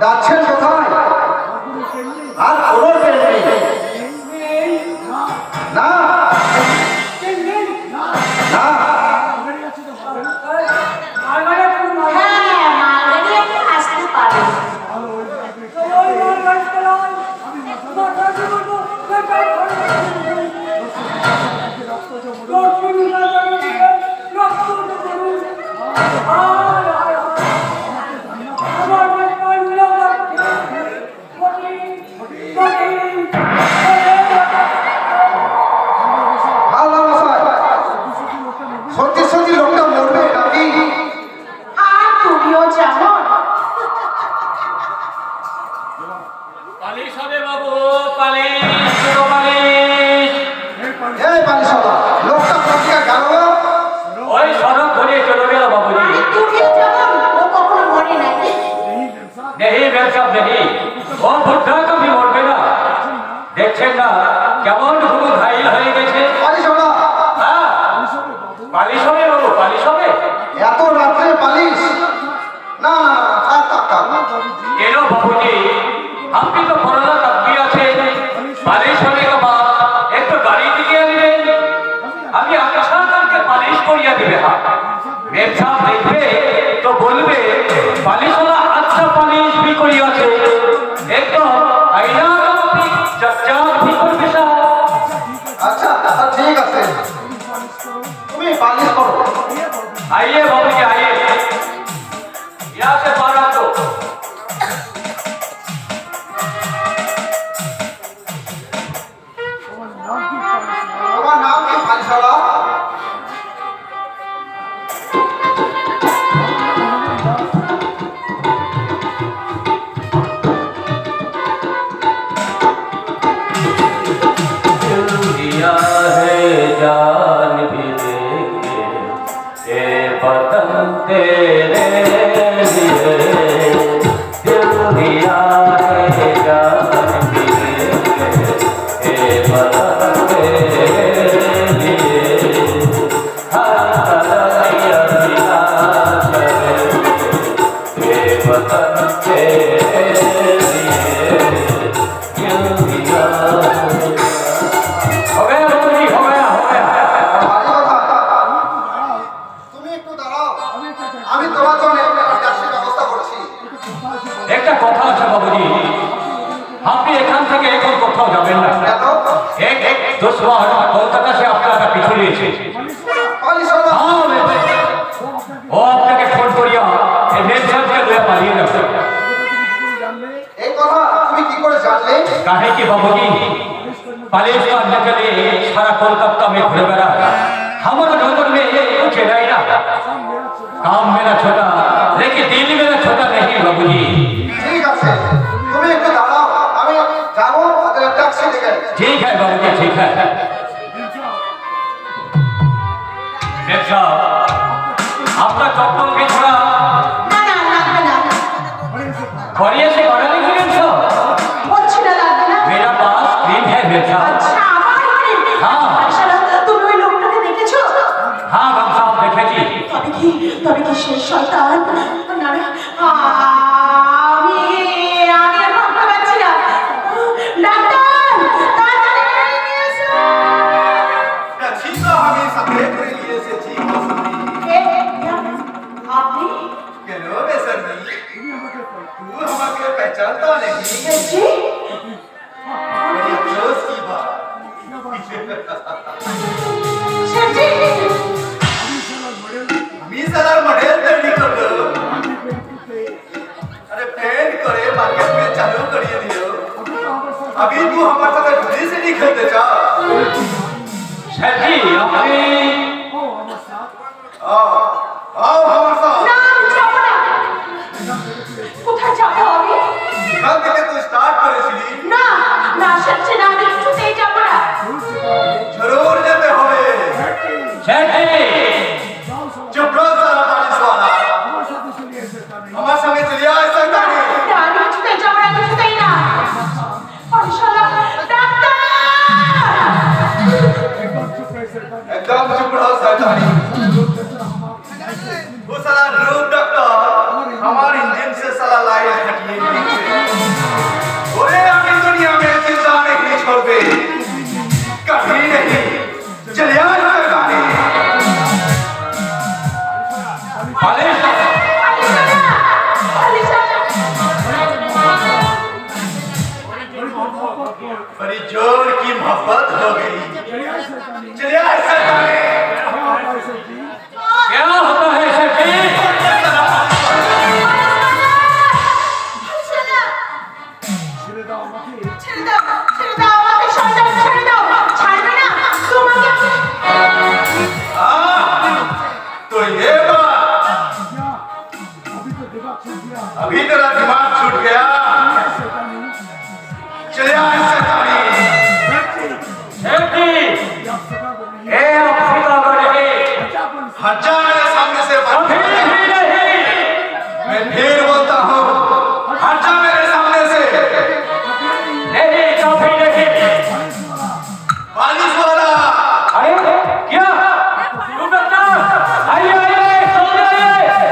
যাচ্ছেন কোথায়? আর কোনো ট্রেন নেই না না कभी नहीं चले आ बड़ी जोर की मोहब्बत हो गई। चलिए क्या होता है सखी? तो ये बात अभी तेरा दिमाग छूट गया। चले आए हजा मेरे सामने से मैं फिर बोलता हूँ हजा मेरे सामने से नहीं कभी नहीं। बालिश वाला अरे क्या तुम बता आइए आइए सामने आइए।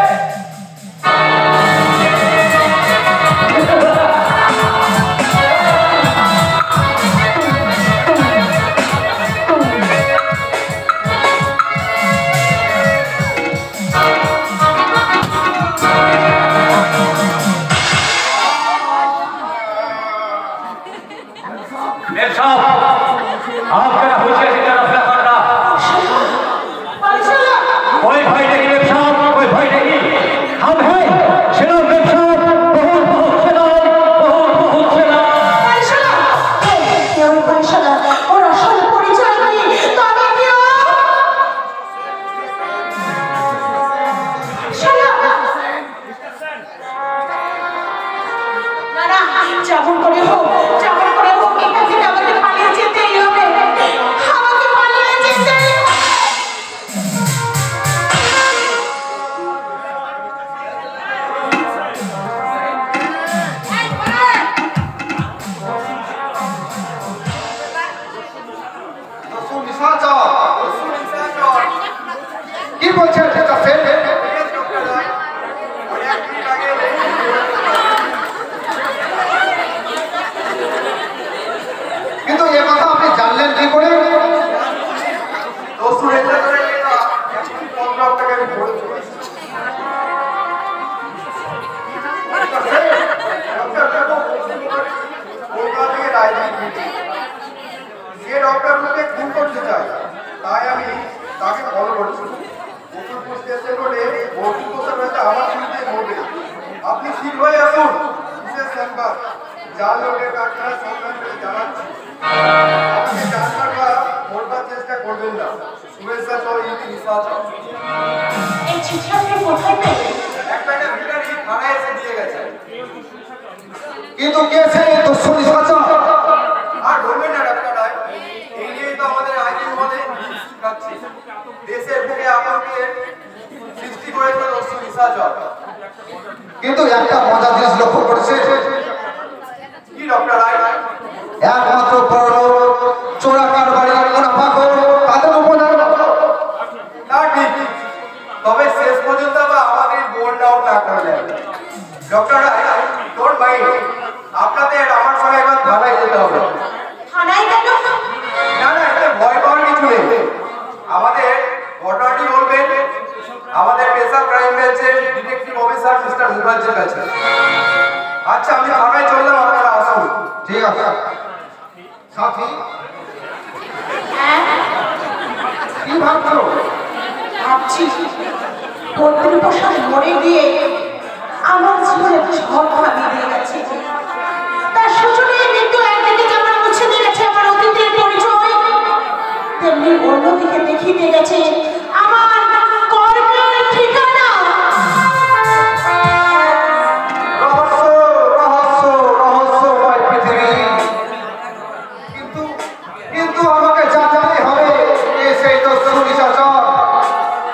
आप क्या होशियार की तरफ ना करना। कोई भाई नहीं मेरे साथ, कोई भाई नहीं। हम हैं सिर्फ मेरे साथ बहुत बहुत सलाम, बहुत बहुत सलाम। और আসল পরিচয় নেই তবে কেউ না যেমন করে হোক এখান থেকে আমাকে পালিয়ে যেতেই হবে। আমাকে পালিয়ে যেতে কি বলছেন কিন্তু এ কথা আপনি জানলেন কি করে? আপনি ঠিক হয়ে আসুন। বিশেষ সংবাদ জাল লোকের কারখানা সংগ্রাম করে জানাচ্ছি আপনি জানটা করবার চেষ্টা করবেন না। শুভেচ্ছা সহ ইতি নিশাচর। এই চিঠি আপনি কোথায় পেলেন? একটা ভিখারি থানায় এসে দিয়ে গেছে। কিন্তু কে সেই দস্যু নিশাচর? আর বলবেন না ডাক্তার রায়, এই নিয়েই তো আমাদের আইনের মধ্যে শিখাচ্ছি। দেশের বুকে আতঙ্কের সৃষ্টি করেছে দস্যু নিশাচর। কিন্তু একটা মজা জিনিস লক্ষ্য করেছে কি ডক্টর রায়? একমাত্র বড় চোরা কারবারি মুনাফাখোর তাদের উপর তা ঠিক, তবে শেষ পর্যন্ত আমাদের বোর্ড আউট না করলেন। ডক্টর রায় ডোন্ট মাইন্ড, আপনাদের আমার সঙ্গে একবার থানায় যেতে হবে। থানায় কেন? না না, এটা ভয় পাওয়ার কিছু নেই। আমাদের ঘটনাটি বলবেন আমাদের স্পেশাল ক্রাইম ব্রাঞ্চের ডিটেকটিভ অফিসার মিস্টার মুখার্জির কাছে। আচ্ছা আমি থানায় চললাম, আপনারা আসুন। ঠিক আছে সাথী কি ভাবছো? ভাবছি কর্তৃপক্ষ মরে গিয়ে আমার জীবনে একটা ঘর ভাঙিয়ে দিয়ে গেছে। তার সুযোগে মৃত্যু একদিকে যেমন মুছে দিয়ে গেছে আমার অতীতের পরিচয়, তেমনি অন্যদিকে দেখিয়ে দিয়ে গেছে আমার কর্মের ঠিকানা। রহস্যময় পৃথিবী। কিন্তু আমাকে জানতে হবে কে সেই দস্যু নিশাচর,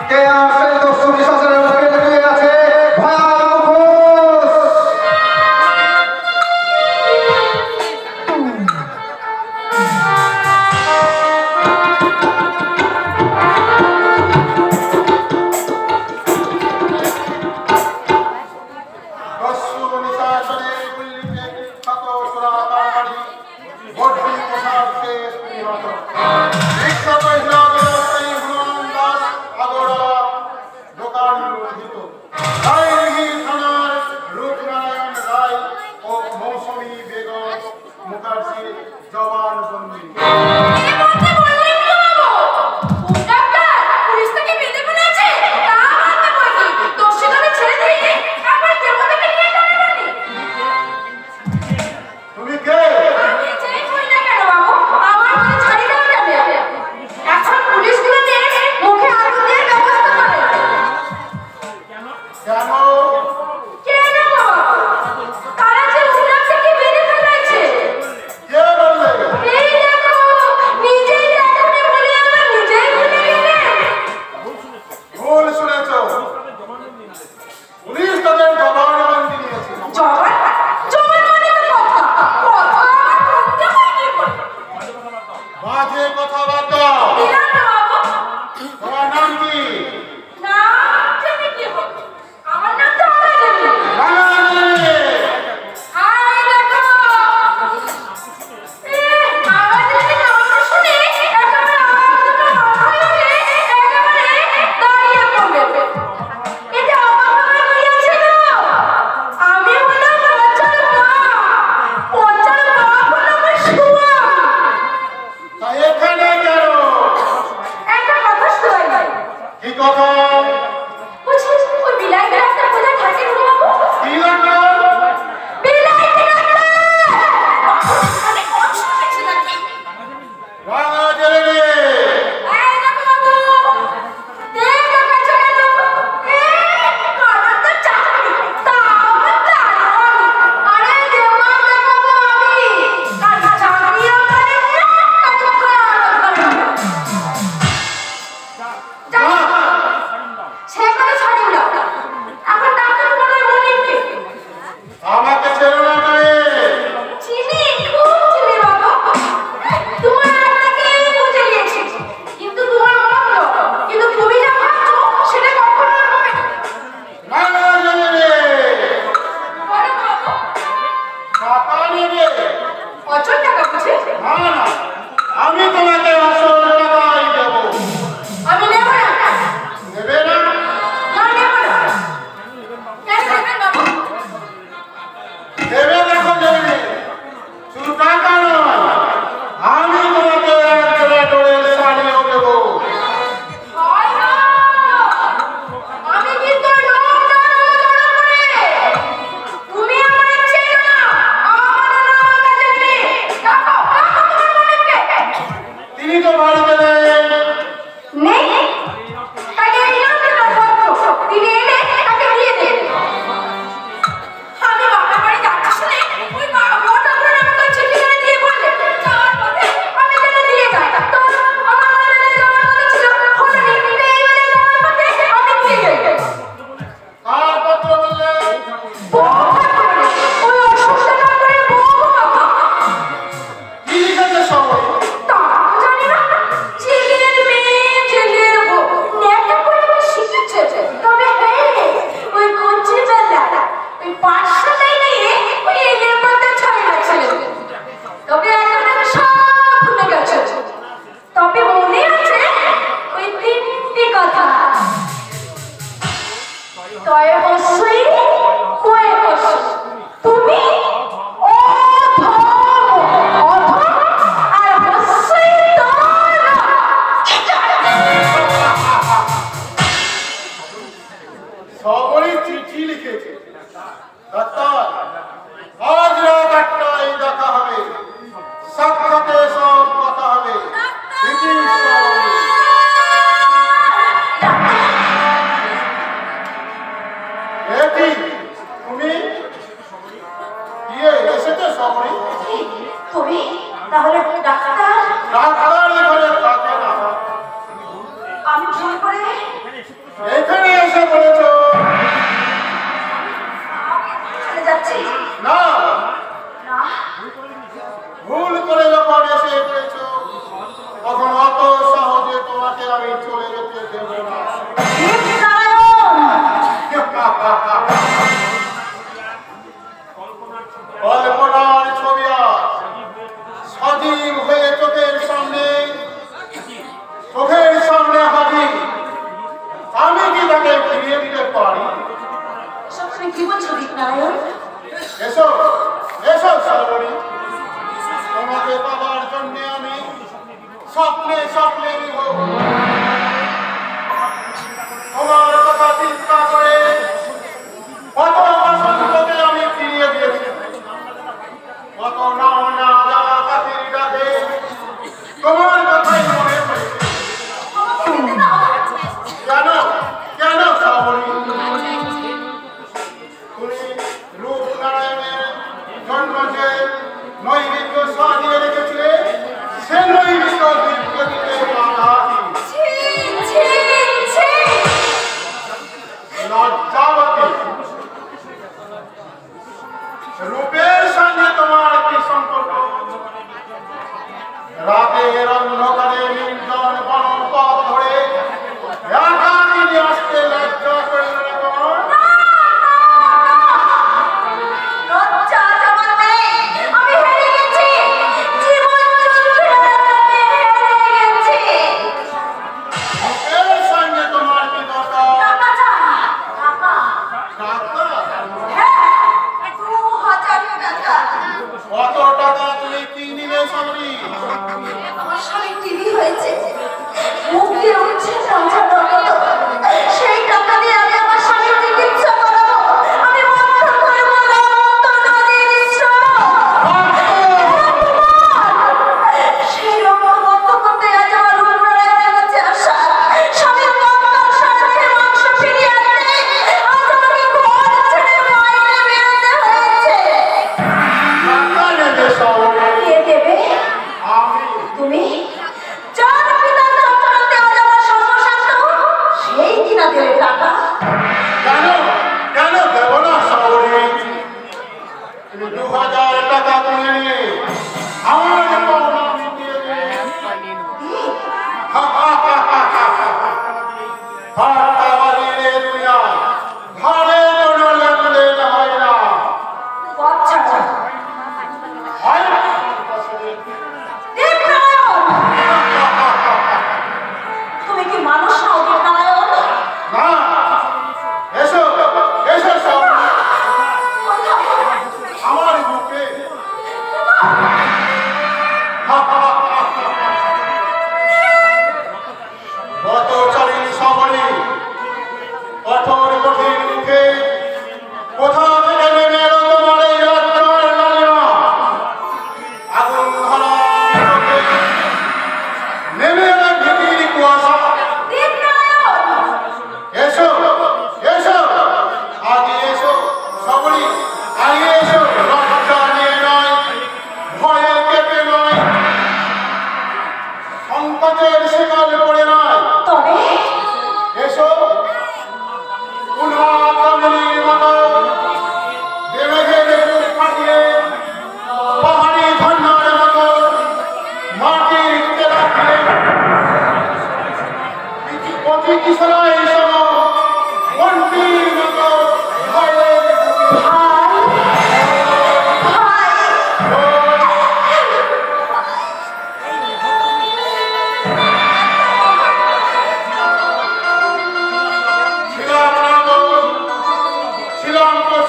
কে আর সেই দস্যু নিশাচরের মুখে লুকিয়ে আছে ভয়াবহ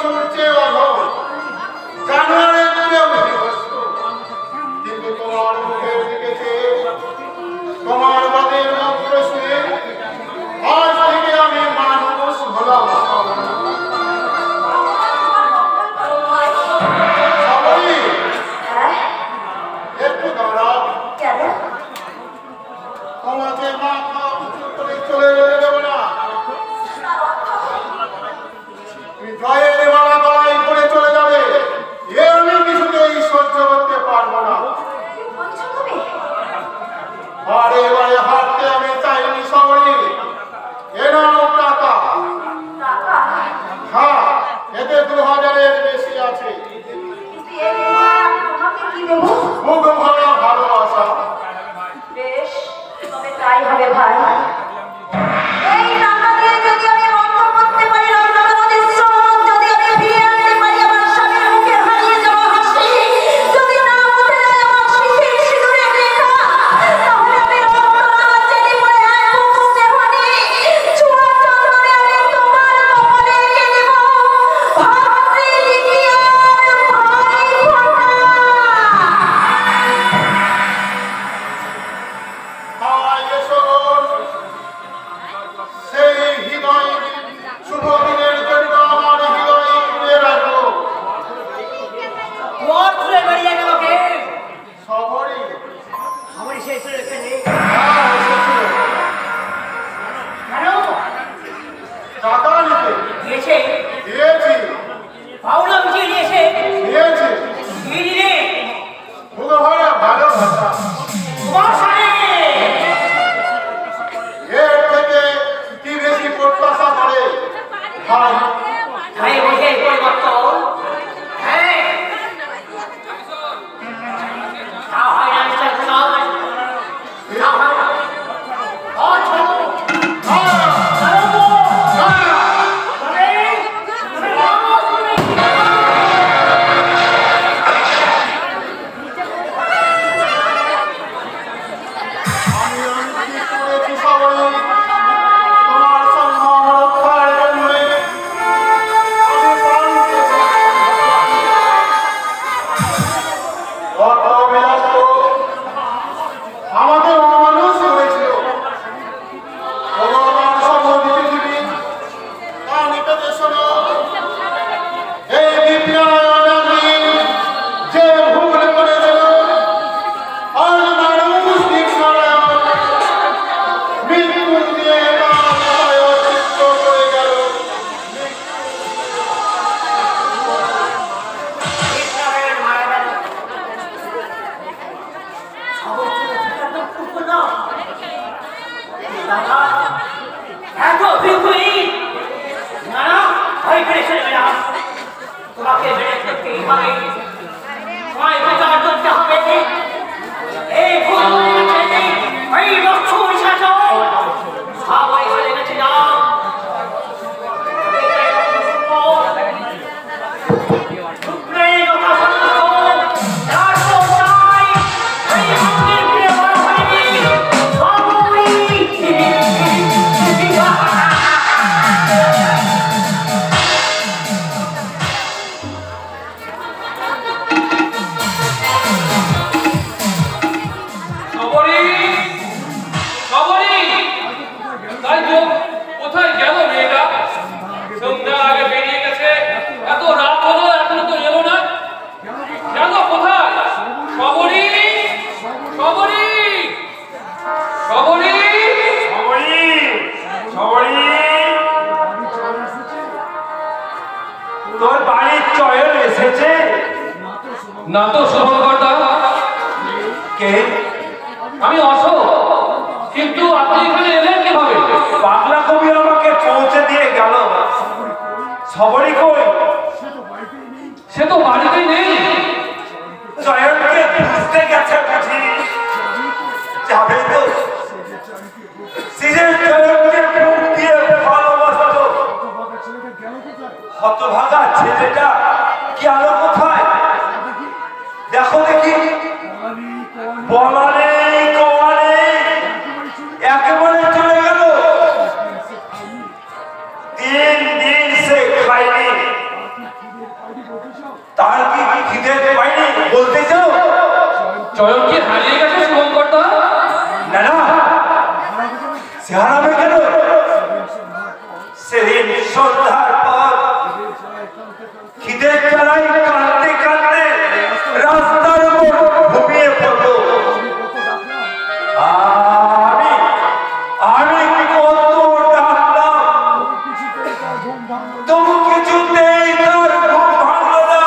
পশুর চেয়ে অধম, জানোয়ারের চেয়েও বিভৎস। কিন্তু তোমার মুখের দিকে চেয়ে, তোমার বাদের মন্ত্র শুনে আজ থেকে আমি মানুষ হলাম। সবাই একটু দাঁড়াও, তোমাকে মাথা উঁচু করে চলে যেতে দেবো না। তুমি জয়ের মালা গলায় করে চলে যাবে, এ আমি কিছুতেই সহ্য করতে পারবো না। আর এবারে হাঁটতে আমি চাইনি সবাই, এ নাও টাকা। হ্যাঁ, এতে 2000-এর বেশি আছে। মুখ ভরা ভালোবাসা। বেশ, তবে তাই হবে ভাই। এই টাকা দিয়ে যদি আমি বন্ধ করতে পারি রত্নকরণের স্রোত, যদি আমি ফিরে আনতে পারি আমার স্বামীর মুখে হারিয়ে যাওয়া হাসি, যদি না মুছে যায় আমার স্মৃতির সিঁদুরের রেখা, তাহলে আমি রত্নকরণের চেনে পড়ে এক মুহূর্তে হানি চুয়া চন্দনে আমি তোমার কপালে এঁকে দেব ভাতৃ দ্বিতীয়ার ভাই ফোঁটা। সেই হৃদয় শুভ দিনের জন্য আমার হৃদয় খুলে রাখো। তোমার চুলে বেরিয়ে গেল কে? সবরই আমার শেষ হয়ে গেছে। এসেছিল কেন? টাকা নিতে। দিয়েছে? দিয়েছি পাওনা বুঝিয়ে দিয়েছে? দিয়েছি। কি দিলে? মুখ ভরা ভালোবাসা। তোমার সামনে এর থেকে কি বেশি প্রত্যাশা করে ভাই? ভাই বুঝে পরিবর্তন। হ্যাঁ, তা হয় না মিস্টার কুমার, তা হয় না। অর্থ আমি কি করেছি সবাই তোমার সম্মান রক্ষার জন্য? আমি প্রাণকে কত বিরক্ত, আমাদের অমানুষ হয়েছিল। ভগবান সম্বন্ধী পৃথিবী তা নিকটে শোনো, এই দীপনারায়ণ আমি যে ভুল করেছিল, আর মানুষ দীপনারায়ণ মৃত্যু দিয়ে তার প্রায়শ্চিত্ত করে গেল। মারা গেল। সমস্ত ঠিকানা দুঃখ না। দাদা, এত বিপুলি না না, ভয় পেয়ে চলে না। তোমাকে মেরে ফেলতেই হবে, তোমায় বিচার করতে হবে। এই ভুল হয়ে গেছে, এই রক্ষণ শাসন সবাই চলে গেছে না। শুক্রের কথা শুনতো, যার কোথায় এই মন্দির ফিরে বড় হয়নি, সবই সবরি, সবরি, তাই তো কোথায় গেল মেয়েটা? সন্ধ্যার আগে বেরিয়ে গেছে, এত রাত হলো এখনো তো এলো না। গেল কোথায়? সবরি, সবরি, সবরি, সবরি, সবরি, তোর বাড়ির চয়ন এসেছে? না তো শুভঙ্করদা। কে? আমি অশোক, কিন্তু আপনি এখানে এলেন কিভাবে? পাগলা কবি আমাকে পৌঁছে দিয়ে গেল। সবরি কই? সে তো বাড়িতে নেই। চয়নকে খুঁজতে গেছে বুঝি? যাবে তো? সিজের চয়নকে বুক দিয়ে ভালোবাসতো। হতভাগা ছেলেটা গেল কোথায়? দেখো দেখি। বলা নেই, কওয়া নেই, একেবারে চলে গেল। 3 দিন সে খায়নি। ঈদের খেলায় কাঁদতে কাঁদতে রাস্তার উপর ঘুমিয়ে পড়বো। আমি কত ডাকলাম, তবু কিছুতেই তার ঘুম ভাঙলো না।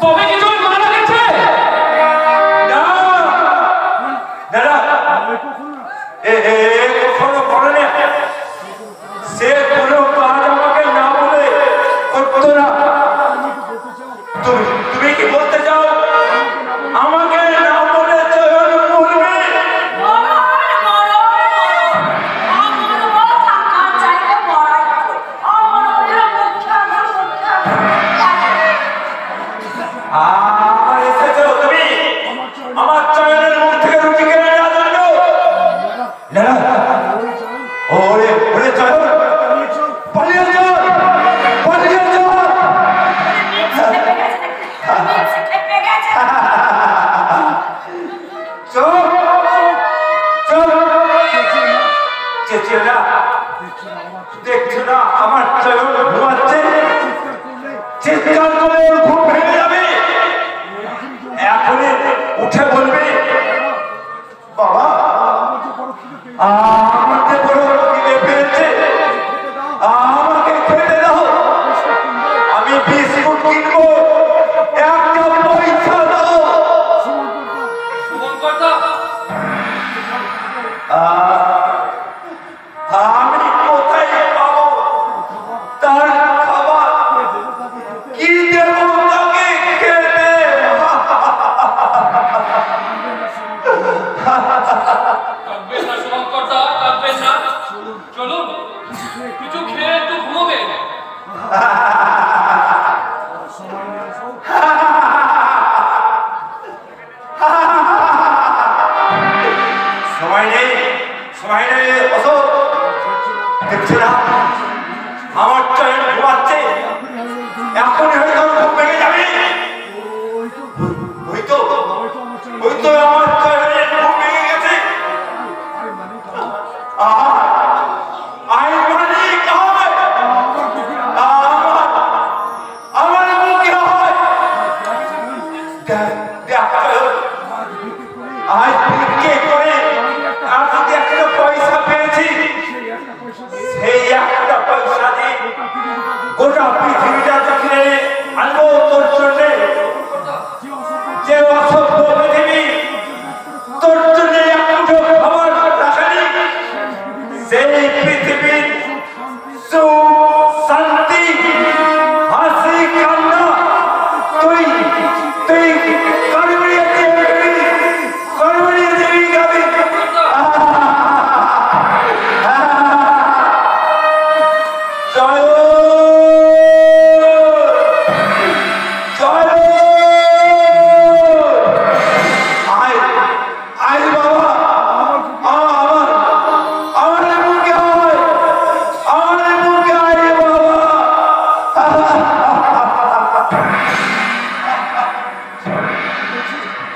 তবে কিছু মারা গেছে না কখনো করে না, সে কোনো কাজ আমাকে না বলে করতো না। তুমি কি বলতে চাও আমাকে না বলে চয়ন মরবে? আর এসেছো তুমি আমার চয়নের মুখ থেকে রুটি কেড়ে নেওয়ার জন্য? না ওরে ওরে চয়ন পালিয়ে যাও, পালিয়ে যাও। চেঁচিয়ে না, দেখছো না আমার চয়ন ঘুমাচ্ছে? চিৎকার করে ওর ঘুম ভেঙে যাবে। এখনই উঠে বলবে বাবা আমাকে বড় খিদে পেয়েছে, আমাকে খেতে দাও, আমি বিস্কুট কিনবো, একটা পয়সা দাও। আমি কোথায় পাবো তার খাবার? কি দেবো তাকে খেতে? চলুন কিছু খেয়ে একটু ঘুমোবে। সময় নেই অশোক, দেখছো না আমার চয়ন ঘুমাচ্ছে, এখনই হয়তো ঘুম ভেঙে যাবে। হয়তো আমার চয়নের ঘুম ভেঙে গেছে। আমার মুখে হয় আজ বিক্রি করে আর যদি একটা পয়সা পেয়েছি, সেই একটা পয়সা দিয়ে গোটা পৃথিবীটা কিনে আনবো তোর জন্য। যে অসভ্য পৃথিবী তোর জন্য একটু খাবার রাখেনি, সেই পৃথিবীর সুখ শান্তি হাসি কান্না তুই তুই করবড়িয়ে দেবী গাবি।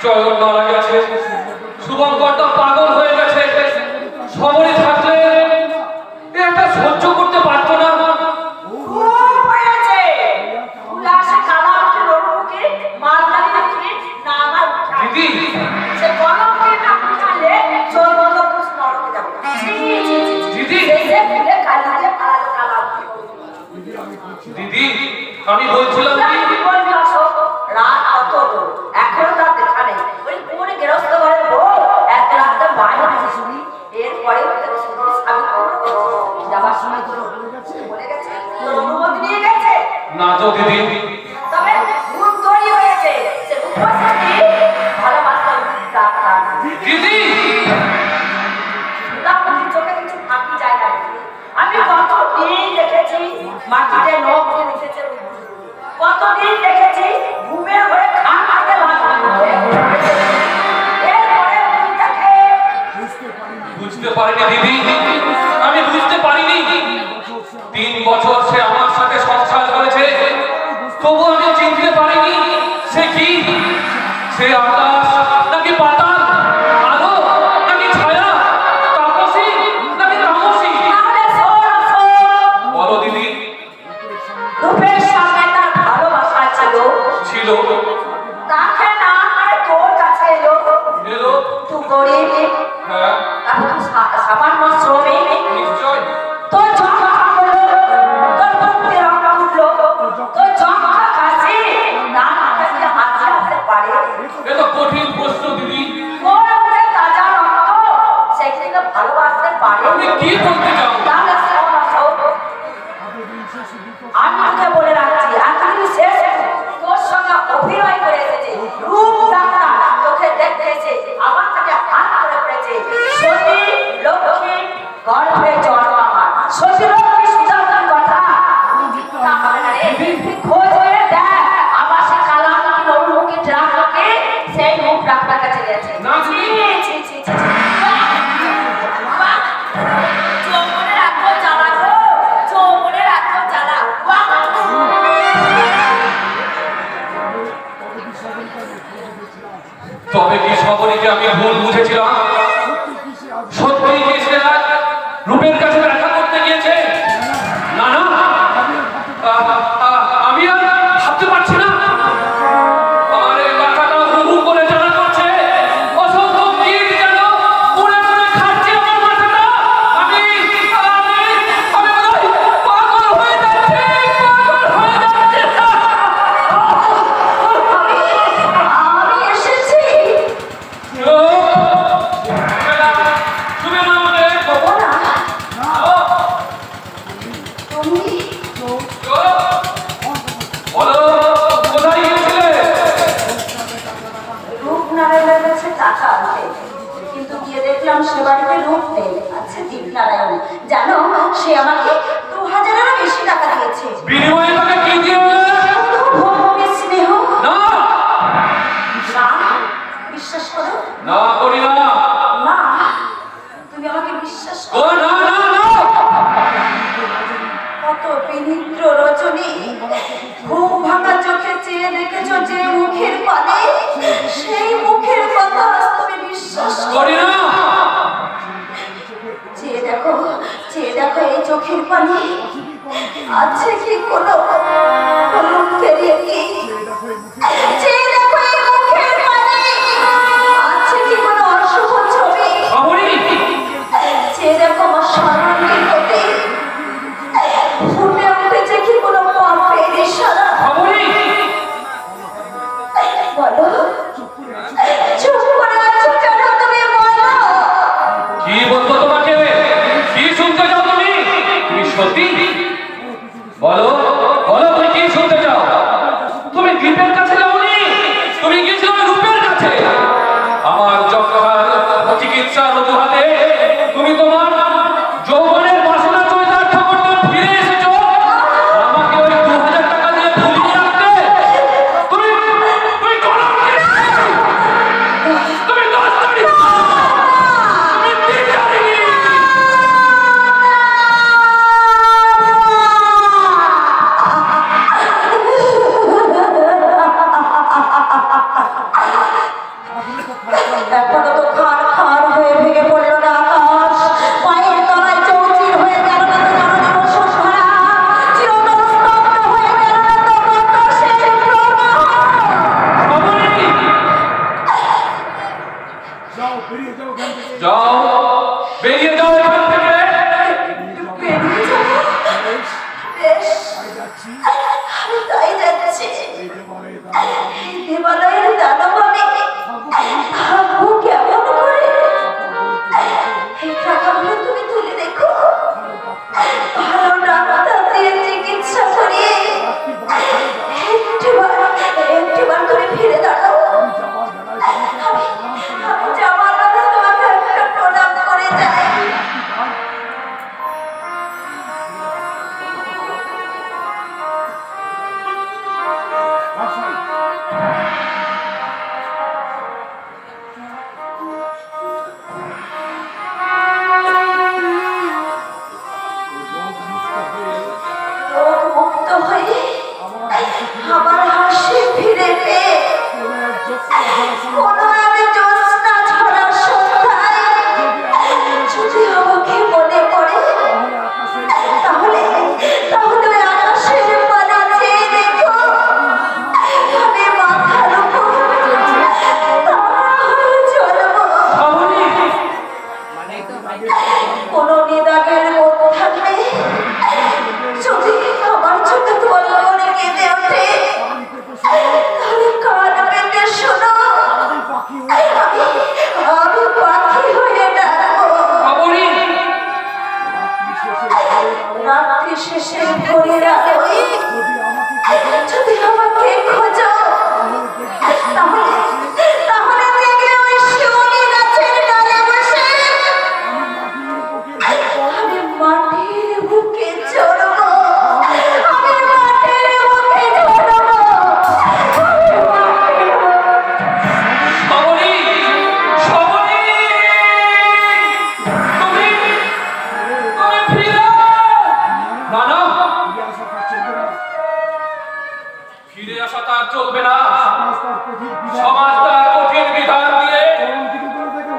চয়ন মারা গেছে, শুভঙ্করটা পাগল হয়ে গেছে। শহরে থাকলে এটা সহ্য করতে পারতো না। দিদি দিদি আমি বলছিলাম রাত কত এখনো তার দেখা নেই। ওই পুরো গৃহস্থ ঘরের বউ এত রাতে বাইরে শুনি, এরপরে যাবার সময় বলে গেছে তোর অনুমতি নিয়ে গেছে না তো দিদি, তবে ভুল তৈরি হয়েছে। সে উপস্থিতি ভালোবাসা দিদি চোখে কিছু ফাঁকি যায় না। আমি কতদিন দেখেছি মাটিতে নখ দিয়ে উঠেছে, কতদিন দেখেছি ঘুমের ঘরে খান আগে বুঝতে পারিনি দিদি, আমি বুঝতে পারিনি। 3 বছর সে আমার সাথে সংসার করেছে, তবু আমি চিনতে পারিনি সে কি, সে আকাশ নাকি পাতাল, আলো নাকি ছায়া, তাপসী নাকি তামসী। বলো দিদি। রূপের সামনে তার ছিল তাকে না করে তোর কাছে এলো এলো তুই গরিব হ্যাঁ তারপর সামান্য শ্রমিক নিশ্চয় তোর জমা হলো তোর বুকে রক্ত উঠলো তোর জমা কাছে না কাছে হাতে আসতে পারে এ তো কঠিন প্রশ্ন দিদি তোর মুখে তাজা রক্ত সেটাকে ভালোবাসতে পারে তুমি কি বলতে চাও তাহলে আমি তোকে বলে রাখছি এখনই শেষ তোর সঙ্গে অভিনয় করে এসেছে রূপ ডাক্তার তোকে দেখতে এসে আমার থেকে হাত ধরে পড়েছে সতী লক্ষ্মী গর্ভে জন্ম আমার সতী লক্ষ্মী সুজাতার কথা মিথ্যা হবে না রে খোঁজ করে দেখ আমার সে কালা নরমুখী ডাক্তারকে সেই রূপ ডাক্তার কাছে গেছে না জি ছি ছি ছি যৌবনের এত জ্বালা গো যৌবনের এত জ্বালা তবে কি সবরীকে আমি ভুল বুঝেছিলাম সত্যি কি সে আজ রূপের কাছে দেখা করতে গিয়েছে না না আমি আর ভাবতে পারছি না আমার এই মাথাটা হু করে জ্বালা করছে অসংখ্য কীট যেন পুড়ে পুড়ে খাচ্ছে আমার মাথাটা আমি বোধহয় পাগল হয়ে যাচ্ছি আমি এসেছি তুমি না আমাকে ওরা তুমি বলো কোথায় গিয়েছিলে রূপনারায়ণের কাছে টাকা আনতে কিন্তু গিয়ে দেখলাম সে বাড়িতে রূপ নেই আচ্ছা দীপনারায়ণ জানো সে আমাকে 2000-এরও বেশি টাকা দিয়েছে বিনিময়ে তাকে কি দিয়ে ভগবানের স্নেহ না না বিশ্বাস করো না করি না না তুমি আমাকে বিশ্বাস ও করো না না না কত বিনিদ্র রজনী ঘুম ভাঙা চোখে চেয়ে দেখেছো যে মুখের পানে সেই মুখের কথা আজ তুমি বিশ্বাস করি না চেয়ে দেখো এই চোখের পানি আছে কি কোনো ফেরিয়ে কি চেয়ে দেখো এই মুখের পানি আছে কি কোনো অশুভ ছবি খবরই চেয়ে দেখো আমার সর্বাঙ্গের প্রতি ফুটে উঠেছে কি কোনো পাপের ইশারা খবরই বলো চুপ করে আছো কেন তুমি বলো কি বলবো তোমাকে কি শুনতে চাও তুমি তুমি সত্যি বলো বলো তুমি কি শুনতে চাও তুমি দ্বীপের কাছে যাওনি তুমি গিয়েছিলে রূপের কাছে আমার যক্ষার চিকিৎসার অজুহাতে তুমি তোমার যৌবনের বাসনা চরিতার্থ করতে ফিরে এসেছো আমাকে ওই 2000 টাকা দিয়ে ভুলিয়ে রাখতে তুমি তুমি কলম তুমি দোস্তারি তুমি তিনজারি এখনো তো খার হয়ে ভেঙে পড়লো না আকাশ পায়ের তলায় চৌচির হয়ে গেল না তো জননী বসুন্ধরা চিরতর স্তব্ধ হয়ে গেল না তো বাতাসের প্রবাহ যাও বেরিয়ে যাও এখান থেকে বেরিয়ে যাবো বেশ আমি তাই যাচ্ছি দেবালয়ের দানব আমি ভাববো কেমন করে এই টাকাগুলো তুমি তুলে দেখো ভালো ডাক্তার দিয়ে চিকিৎসা করিয়ে একটিবার করে ফিরে দাঁড়াও আমি যাওয়ার আগে তোমাকে একটা প্রণাম করে যাই মুক্ত হয়ে আমার হাসি ফিরে পেয়ে কোনো এক জ্যোৎস্না ঝরা সন্ধ্যায় যদি আমাকে মনে পড়ে তাহলে ওই আকাশের পানে চেয়ে দেখো আমি ফিরে আসা তার চলবে না। সমাজ তার কঠিন বিধান দিয়ে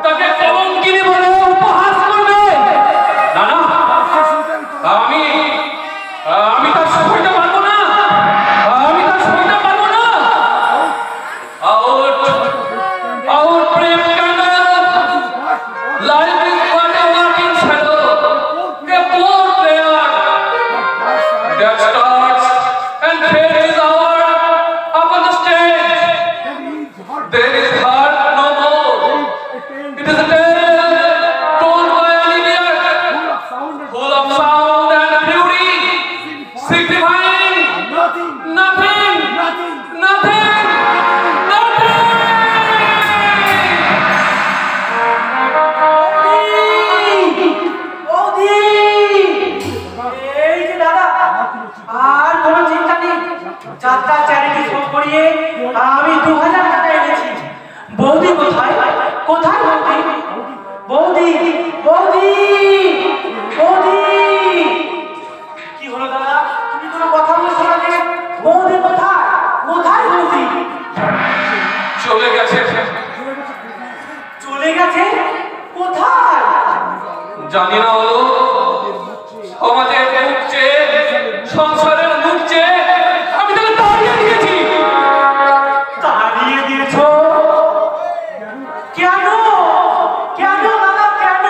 তাকে কলঙ্কিনী বলে উপহাস করবে। না না, আমি তার সইতে পারবো না, আমি তার সইতে পারবো না। Our brave candle, life is but a walking shadow, a poor player that starts and fades hour upon the stage. There is heart no more. It is a tale told by an idiot, full of sound and beauty, signifying nothing. আর কোনো চিন্তা নেই, যাত্রা charity show করিয়ে আমি 2000 টাকা এনেছি। বৌদি কোথায়? কোথায় বৌদি? বৌদি বৌদি বৌদি, কি হলো দাদা? তুমি কোনো কথা বলছো না যে? বৌদি কোথায়? কোথায় বৌদি? চলে গেছে। চলে গেছে? কোথায়? জানি না। হলো সমাজের মুখ চেয়ে, সংসারের মুখ চেয়ে আমি তাকে তাড়িয়ে দিয়েছি। তাড়িয়ে দিয়েছো? কেন কেন দাদা কেন?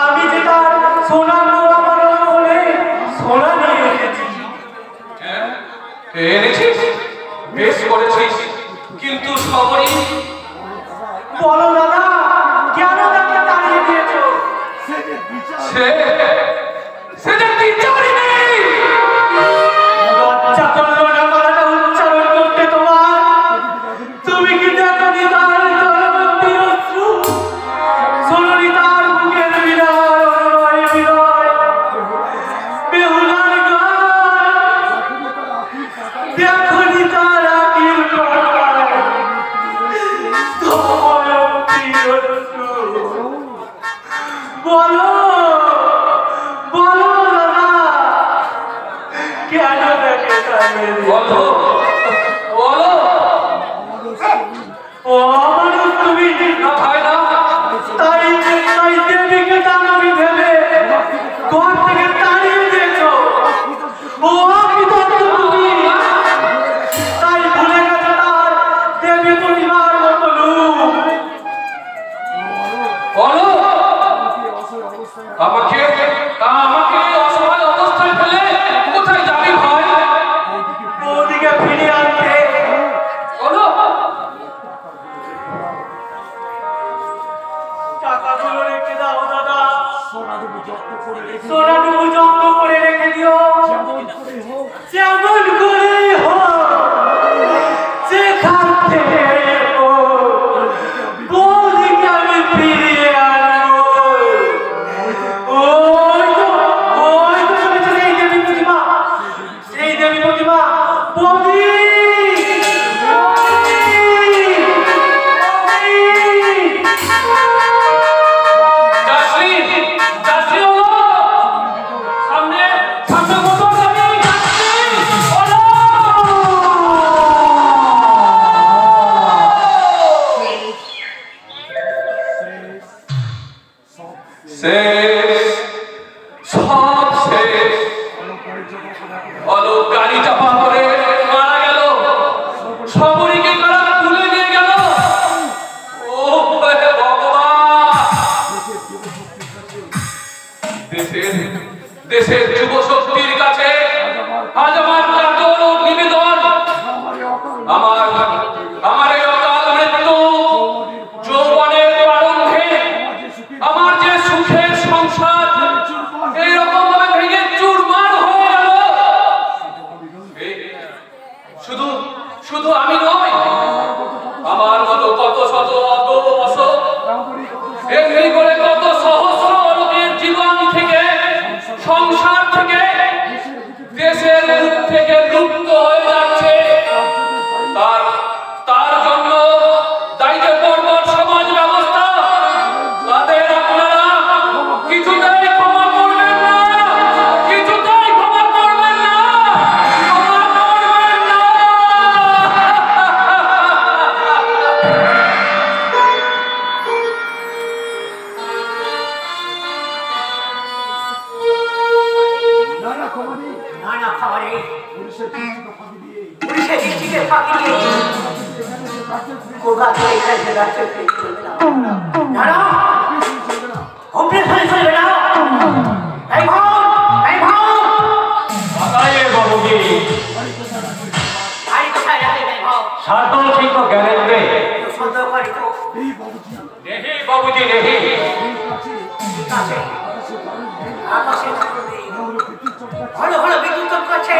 আমি যে তার সোনা নোয়া বানানো বলে সোনা নিয়ে এসেছি। এনেছিস? বেশ করেছিস, কিন্তু সবরই বলো দাদা, কেন তাকে তাড়িয়ে দিয়েছো? সে যে বিচারই নেই। লজ্জা করলো না কথাটা উচ্চারণ করতে তোমার? তুমি কি দেখো নি তার জলবন্তীর অশ্রু? শোনোনি তার বুকের বিরয় বিরয় বেহুলার গান? দেখোনি তার আখির পাতায় জলবন্তীর অশ্রু? বলো বলো দাদা, কেন দেখে তাড়িয়ে দিয়েছো? বলো বলো। ও মানুষ তুমি না ভাই না, তাই দেবীকে দানবী ভেবে ঘর থেকে তাড়িয়ে দিয়েছো। ও অকৃতজ্ঞ তুমি, তাই ভুলে গেছো তার দেবী পরিবার মতো রূপ। বলো। আমাকে অসহায় অবস্থায় ফেলে কোথায় যাবি ভাই? ওদিকে ফিরে আনতে। বলো। টাকাগুলো রেখে দাও দাদা, সোনাটুকু যত্ন করে রেখে দিও। যেমন করেই হোক, যেখান থেকে হোক, বৌদিকে আমি ফিরিয়ে আনবো। ওই তো চলেছে সেই দেবী প্রতিমা, সেই দেবী প্রতিমা। বৌদি যাচ্ছি হলো। সামনে মোটর গাড়ি, আমি যাচ্ছি হলো। শেষ, সব শেষ। অলোক গাড়ি চাপা করে মারা গেল, সবরীকে কারা তুলে নিয়ে গেল। ও ভগবান, দেশের যুব শক্তির কাছে আজ আমার কাতর নিবেদন। আমার এই অকাল মৃত্যু যৌবনের প্রারম্ভে আমার যে সুখের সংসার এইরকম ভাবে ভেঙে চুরমার হয়ে গেল। শুধু আমি নই, আমার মতো কত শত অতবসর এমনি করে কত সহস্র লোকের জীবন থেকে, সংসার থেকে, দেশের মুখ থেকে লুপ্ত হয়ে যাচ্ছে। তার জন্য দায়িত্ব পর্বত সমাজ ব্যবস্থা। তাদের আপনারা কিছুতেই ক্ষমা করবেন না, কিছুতেই ক্ষমা করবেন না, ক্ষমা করবেন সে দৃষ্টিকে ফাঁকি দিয়ে কোকা তো এখানে রাখতে চলবে না না অপারেশনে চলবে না এই ভাও বাতায়ে বাবুজি আই কোথায় রাখে এই ভাও সার্টল সিংহ জ্ঞানের রে সন্দেহ করি তো নেহি বাবুজি নেহি ঠিক আছে আকাশে ভালো ভালো বিদ্যুৎ চমকাচ্ছে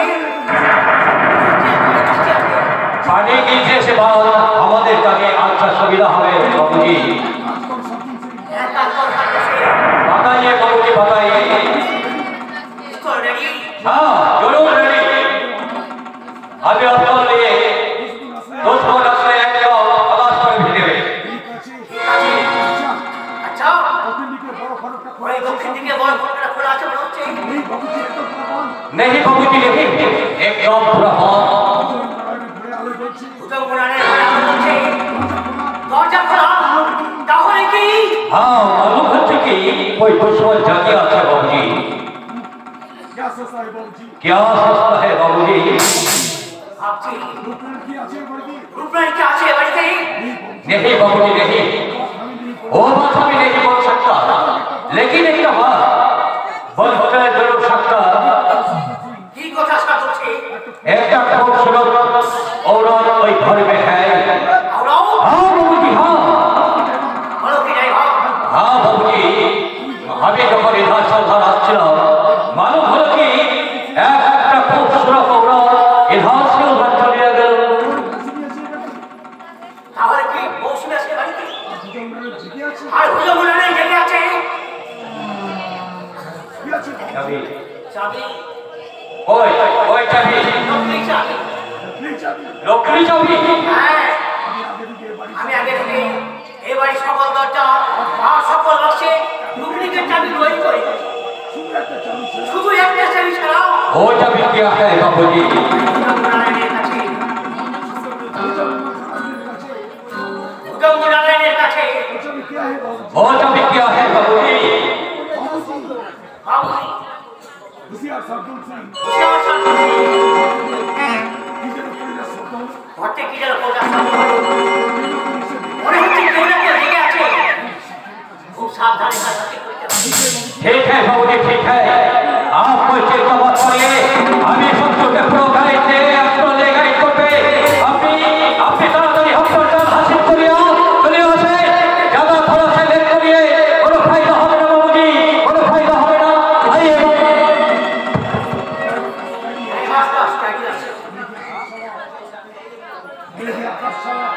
পানি গিয়েছে সে বাল আমাদের কাছে আচ্ছা সুবিধা হবে বাবুজি বাতায়ে বাবুজি বাতায়ে हाँ जरूर रेडी अभी आपको लिए दोस्तों डॉक्टर एक जो आवाज पर भेजे हुए अच्छा ওই দক্ষিণ দিকে বড় ফটকা খোলা আছে মনে হচ্ছে नहीं बाबूजी नहीं एक जॉब पूरा हो উত্তম গুণানের ঘরে আলো হচ্ছে দরজা খোলা তাহলে কি हाँ मालूम होता कि कोई दुश्मन जागी आता है बाबूजी क्या सोचता है बाबूजी क्या सोचता है बाबूजी ভাবছি रूपरेखा की अच्छी बढ़ती রূপরানী কি আছে বাড়িতে नहीं बाबूजी नहीं वो बात भी नहीं बोल सकता लेकिन एक बात बोलकर जरूर सकता কি কথা সাথ হচ্ছে एक खूबसूरत औरत कोई घर में है আমরাও हाँ बाबूजी हाँ ভালো কি যাই হোক हाँ बाबूजी আমি যখন ইধার সন্ধান আসছিলাম মালুম হলো কি একটা খুবসুরত औरत ইধার से उधर चलिए गए তাহলে কি মৌসুমী আছে বাড়িতে আর উত্তম গুণানের জেগে আছে चाबी চাবি ओए ओए चाबी নকলি চাবি लोकली चाबी হ্যাঁ আমি আগে থেকে এই বাড়ির সকল দরজা আর সকল বাক্সে ডুপ্লিকেট চাবি তৈরি করি শুধু একটা চাবি ছাড়া वो चाबी क्या है बाबूजी উত্তম গুণানের কাছে वो चाबी क्या है बाबूजी বাবুজি होशियार साधु सिंह হুঁশিয়ার সাধু किसी ने कोई ना सोता ঘরতে কি যেন কোথা মনে হচ্ছে কেউ না কেউ জেগে আছে খুব সাবধানে কাজটি করতে হবে ठीक है बाबूजी ठीक है आप कोई चिंता मत करिए अभी सब छोटे प्रो गाइड थे आपको ले गए को पे अपनी ताड़ाताड़ी हम पर हासिल करिए चलिए वैसे ज्यादा थोड़ा सा लेट करिए কোনো फायदा হবে না बाबूजी কোনো फायदा হবে না आइए এই মাসটা স্টাডি আছে मेरे आकाश साला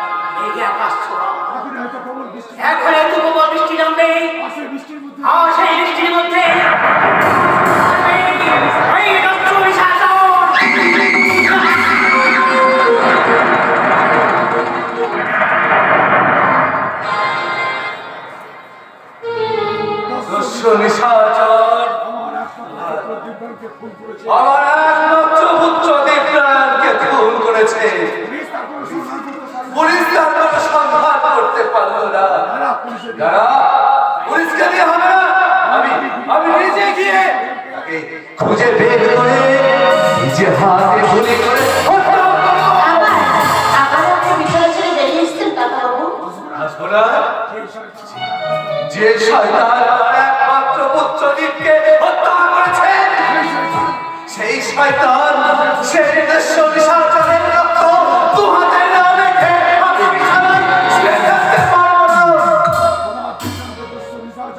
এই যে আকাশ ছোড়া आखिर है तो प्रबल बृष्टि এখন একটু প্রবল বৃষ্টি নামবে आसे बृष्टि मध्य আর সেই বৃষ্টির মধ্যে এই রক্তচুরি শাসন দস্যু নিশাচর আমার একমাত্র পুত্র দিব্যাঙ্গকে খুন করেছে আমার একমাত্র পুত্র দেবরাজকে খুন করেছে পুলিশ তার কোনো সন্ধান করতে পারলো না যারা পুলিশকে দিয়ে হবে না আমি নিজে গিয়ে তাকে খুঁজে বের করে নিজে হাতে গুলি করে হত্যা করবো। আবার আপনি ভিতরে ছেড়ে বেরিয়ে এসেছেন কাকাবাবু আসবো না? যে শয়তান আমার একমাত্র পুত্র দীপকে হত্যা করেছে সেই শয়তান সেই দেশ নিশাচরের রক্ত দু হাতে না রেখে আমি বিছানায় শুয়ে থাকতে পারবো না।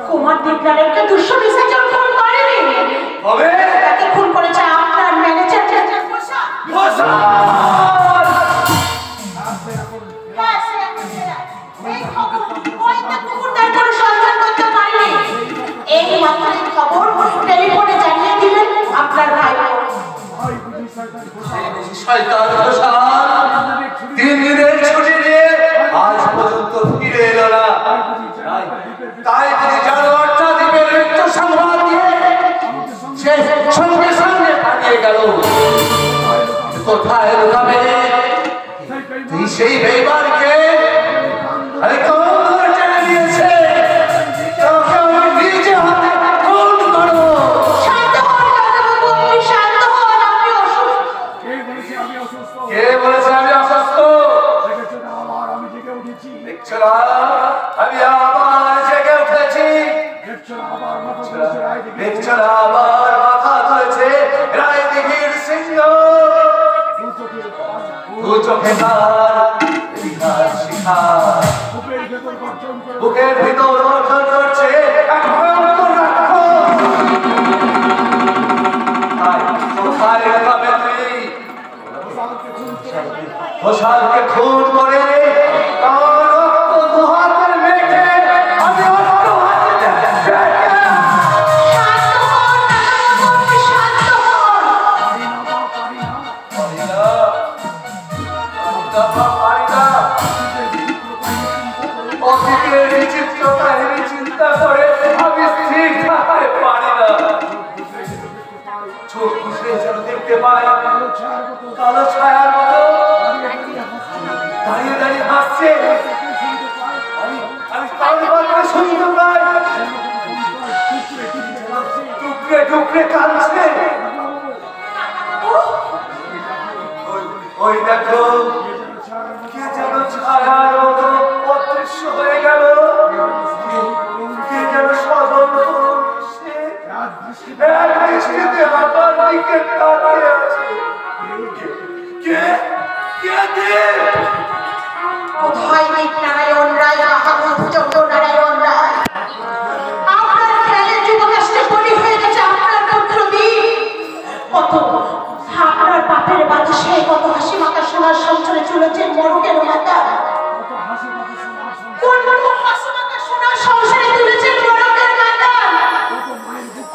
কুমার দিবরাজকে দুষ্ট বিসর্জন খুন করেনি হবে তাকে খুন করেছে আপনার ম্যানেজার ঘোষণা। এই খবর ওই না কুকুরটার কোনো সন্ধান করতে পারেনি এই মাত্র খবর টেলিফোনে জানিয়ে দিলেন আপনার ভাই শয়তান ঘোষণা 3 দিনের ছুটি নিয়ে আজ পর্যন্ত ফিরে এলো না। তাই যদি জানোয়ারটা দ্বীপের মৃত্যু সংবাদ দিয়ে সে সঙ্গে সঙ্গে পালিয়ে গেল। কোথায় লুকাবে তুই সেই বেইমানকে আরে কোন ধরে টেনে নিয়েছে তোকে আমি নিজে হাতে খুন করবো। শান্ত হন কাকাবাবু আপনি শান্ত হন আপনি অসুস্থ এই বলেছি আমি অসুস্থ কে বলেছে আমি অসুস্থ? দেখছো না আমি আবার জেগে উঠেছি? দেখছো না আবার মাথা তুলেছে রায়দিঘির সিংহ? দু চোখে তার ইতিহাস শিখা বুকের ভিতর গর্জন করছে এক ভয়ঙ্কর রাক্ষস। কোথায় রেখাবে তুই? ঘোষালকে খুন করে তার রক্ত দু হাতের মেখে আমি অস্ত্র হাতে অতীতের বিচিত্র কাহিনী চিন্তা করে আমি স্থির থাকতে পারি না। চোখ বুঝলে যেন দেখতে পাই কালো ছায়ার মতো দাঁড়িয়ে দাঁড়িয়ে হাসছে। আমি কারবার করে শুনতে পাই টুকরে টুকরে কাঁদছে। ওই দেখো কে যেন ছায়ার মতো অদৃশ্য হয়ে গেল। কে যেন স্বজন এক দৃষ্টিতে আমার দিকে তাকিয়ে আছে। কে কে কে? কোথায় নারায়ণ রায়, বাহাদুর ভুজঙ্গ নারায়ণ রায়? আপনার খেয়ালের যুবকাষ্টে বলি হয়ে গেছে আপনার পুত্রবীর। কত আপনার বাপের বাতাসে কত হাসি মাখা সোনার সংসারে চলেছে মরকের মাতা। কোন হাসি মাখা সোনার সংসারে তুলেছেন মরকের মাতা।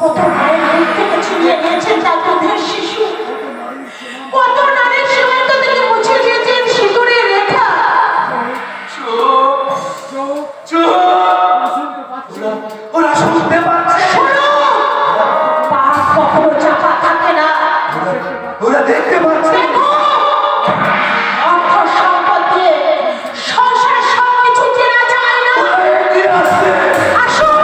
কত মায়ের মুখ থেকে ছিনিয়ে নিয়েছেন তার দুধের শিশু। কত নারীর সীমান্ত থেকে মুছে দিয়েছেন সিঁদুরের রেখা। ওরা শুনতে পাচ্ছে, তার কখনো চাপা থাকে না। ওরা দেখতে পাচ্ছে। অর্থ সম্পদ দিয়ে সংসারের সবকিছু কেনা যায় না। আসুন,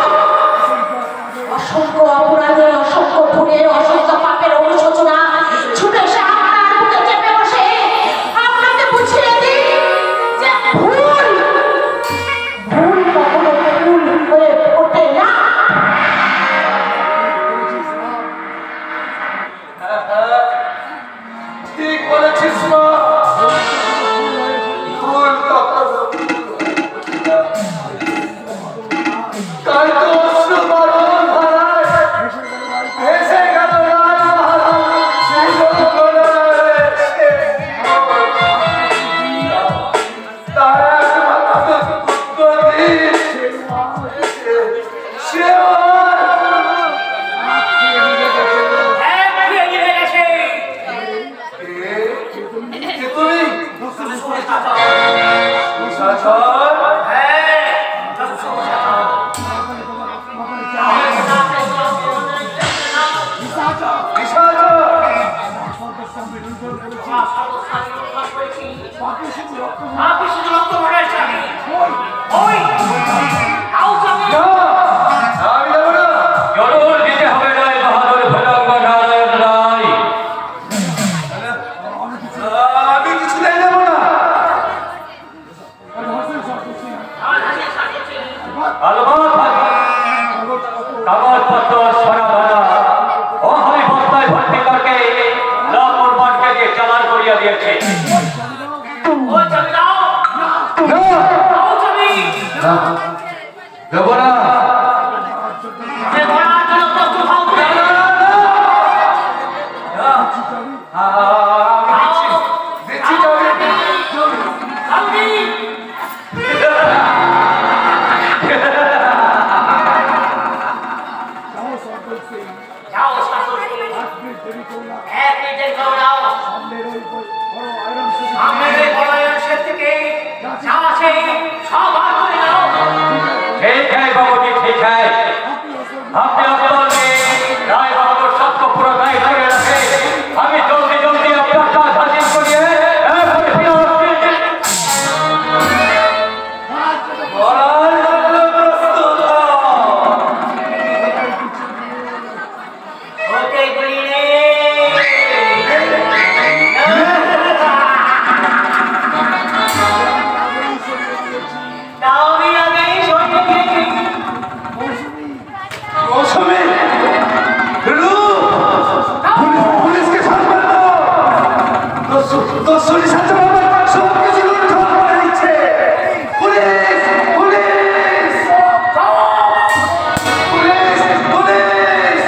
অসংখ্য অপরাধে, অসংখ্য খুনের, অসংখ্য পাপের অনুশোচনা ছুটে এসে আপনার বুকে চেপে বসে আপনাকে বুঝিয়ে দিই যে ভুল কখনো ভুল হয়ে ওঠে না। ঠিক বলেছিস মা, ভুল কখনো তাই তো অশ্রু বারণ ধারায় ভেসে গেল রাজমহল সেই গণনায় তার একমাত্র পুত্রবী সে দর্শনী সাহায্য সব কিছু লুণ্ঠন করে দিচ্ছে। পুলিশ পুলিশ পুলিশ পুলিশ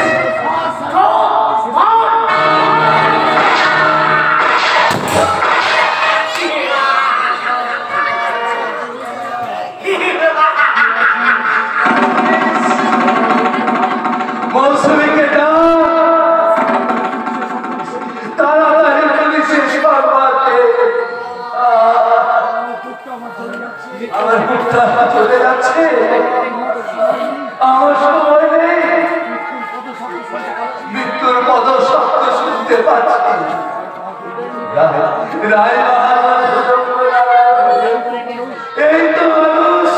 মৌসুমীকে ডাক, তাড়াতাড়ি পুলিশের সর্বাতে। আমার মুখটা চলে যাচ্ছে, আমার সময় নেই, মৃত্যুর পদশব্দ শুনতে পাচ্ছি। রায় এই তো মানুষ,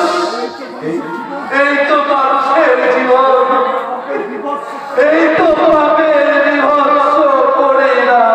এই তো মানুষের জীবন, এই তো পাপের বিভৎস পরিণাম।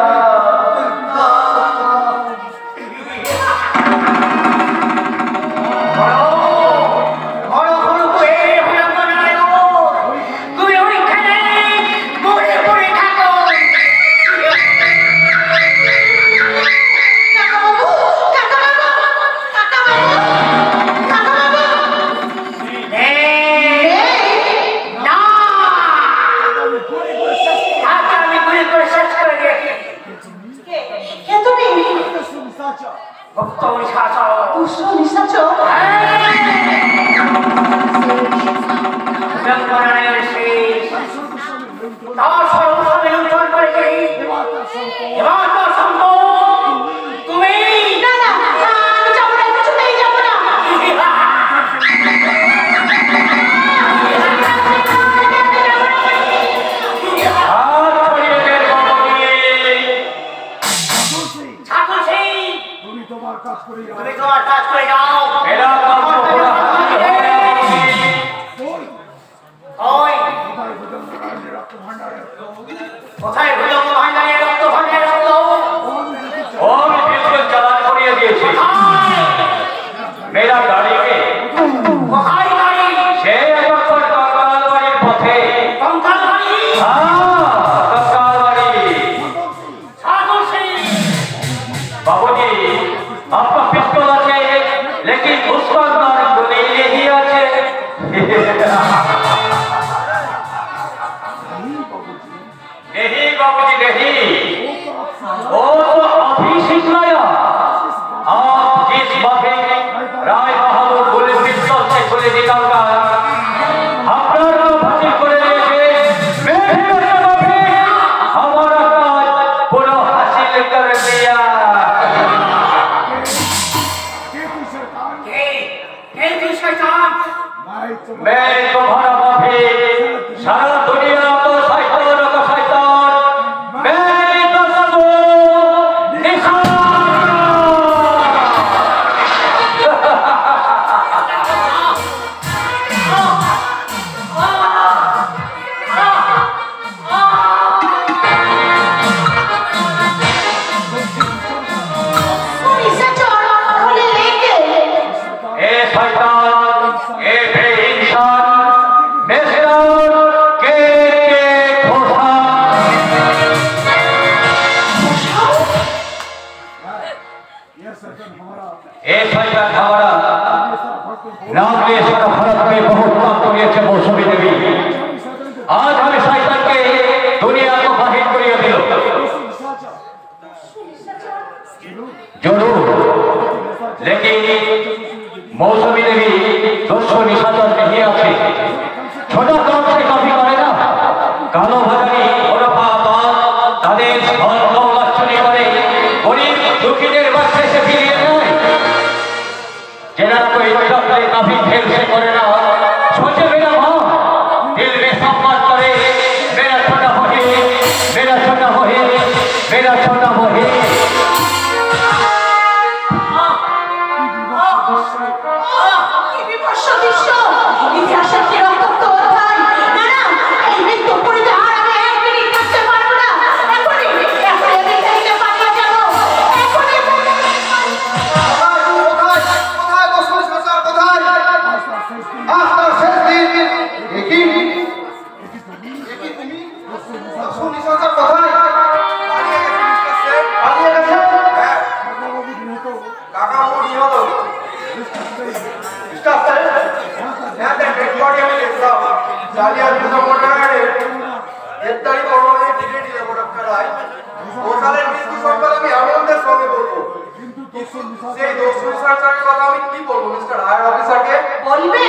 मौसमी देवी दस्यु निशाचर नहीं आछे छोटा काम से काफी करे ना कालो भाजानी ओरफा तादेर लाच्छनी करे गरीब दुखीदेर बाच्चा से फिरिয়ে নেয় जेनारा कोई इज्जत काफी खेल से करे ना सोचे मेरा माँ दिल में सम्मान करे मेरा छोटा मोहे मेरा छोटा मोहे मेरा छोटा मोहे জালিয়াত মুজফফরনগরের গ্রেপ্তারি পরোয়ানায় টিকে নিয়ে ডক্টর রায় গোসালের মৃত্যু সংবাদ আমি আনন্দের সঙ্গে বলবো। সেই দোষ রিসার্চারের কথা আমি কি বলবো মিস্টার হায়ার অফিসারকে? বলবে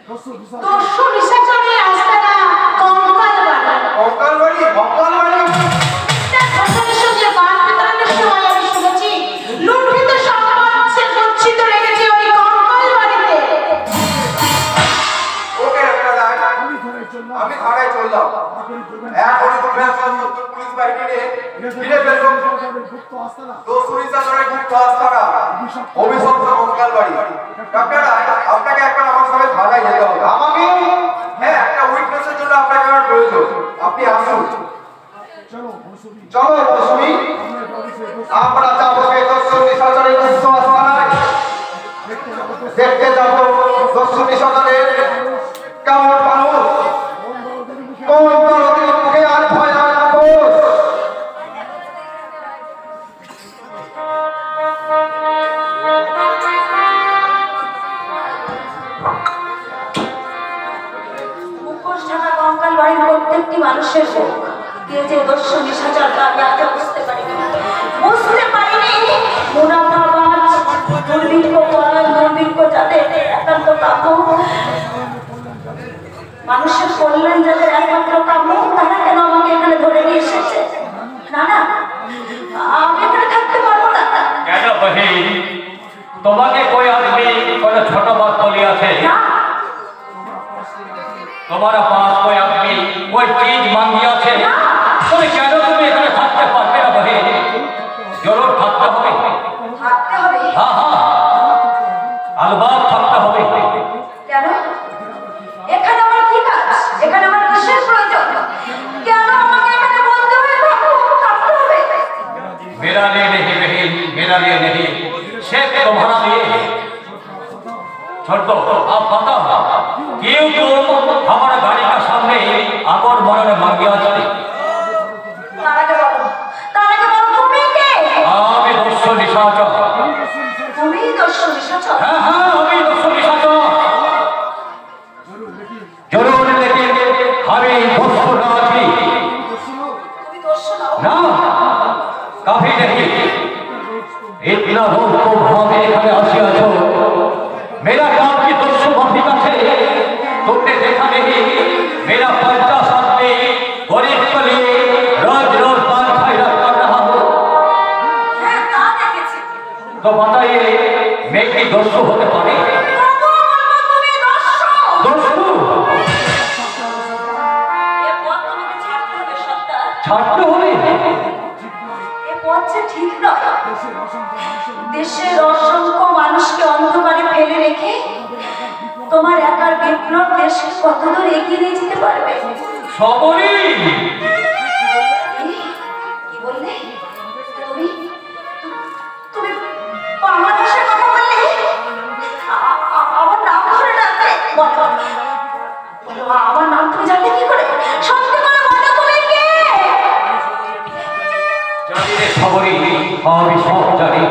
দস্যু রিসার্চারের আস্তানা কঙ্কালবাড়ি। কঙ্কালবাড়ি ঘটনার সঙ্গে বাদ বিতরণের সময় আমি শুনেছি লুণ্ঠিত সম্পদ গচ্ছিত রেখেছে ওই কঙ্কালবাড়িতে। ওকে একটা রায় আমি থানায় চললাম। এখনই তো পুলিশ বাহিনী ঘিরে ফেলবো দস্যু রিসার্চারের গুপ্ত আস্তানা অভিশপ্ত কঙ্কালবাড়ি। ডক্টর রায় আপনাকে একবার আমার সঙ্গে থানায় যেতে হবে। আমাকে? হ্যাঁ, একটা উইটনেসের জন্য আপনাকে আমার প্রয়োজন। আপনি আসুন। চলো মৌসুমী, আমরা যাবো দস্যু রিসার্চারের গুপ্ত আস্তানায়। দেখতে যাবো দস্যু রিসার্চারের কেমন মানুষ, কোন দলটির মুখে আর ভয় আর আপোষ। মুখোশ ঢাকা কঙ্কালবাড়ির প্রত্যেকটি মানুষের মুখ কে যে দস্যু নিশাচর আমি আজও বুঝতে পারিনি। মুনাফাবাজ দুর্ভিক্ষ পরায়ণ দুর্ভিক্ষ যাদের একান্ত কাম্য, মানুষের কল্যাণ যাদের একমাত্র কাম্য, তারা কেন আমাকে এখানে ধরে নিয়ে এসেছে? না না, আমি এখানে থাকতে পারবো না। কেন বহিন, তোমাকে कोई आदमी कोई छोटा बात बोली আছে? तुम्हारा पास कोई आदमी कोई चीज मांगी আছে? তুমি কেন তুমি এখানে থাকতে পারবে না বহিন? জরুর থাকতে হবে। থাকতে হবে? হ্যাঁ হ্যাঁ, আলবাত থাকতে হবে। কেন? এখানে আমার কি কাজ? এখানে আমার কিসের প্রয়োজন? কেন আমাকে এখানে বলতে হয়ে থাকতে হবে? मेरा लिए नहीं बहन, मेरा लिए नहीं, सिर्फ तुम्हारा लिए। छोड़ दो, आप बताओ क्यों तुम हमारे गाड़ी का सामने आगोर मरने मांगी आज? তার আগে বলো তুমি কে? আমি দস্যু নিশাচর। তুমি দস্যু নিশাচর? হ্যাঁ হ্যাঁ, আমি দস্যু নিশাচর। जरूर लेकिन हमें दस्यु ना थी। তুমি দস্যু নও? ना, कभी नहीं। इतना रोज तुम हमें एखाने आसिया छो, मेरा काम की दस्यु माफी का थे। तुमने देखा नहीं मेरा 50 आदमी गरीब के लिए रोज रोज पान खाई कर रहा हूँ। হ্যাঁ, তা দেখেছি। तो बताइए मैं की दस्यु होते पारी? তুমি দস্যু। दस्यु এ পথ তোমাকে ছাড়তে হবে সর্দার। छाटते होने এ পথ যে ঠিক নয়। দেশের অসংখ্য মানুষকে অন্ধকারে ফেলে রেখে তোমার একার বিপ্লব দেশকে কতদূর এগিয়ে নিয়ে যেতে পারবে? सबरी কি বললে? তুমি তুমি বাংলাদেশের কথা বললে? আমার নাম ধরে ডাকবে? বলো আমার নাম তুমি জানলে কি করে? সত্যি করে বলো তুমি কে? জানি রে सबरी, আমি সব জানি।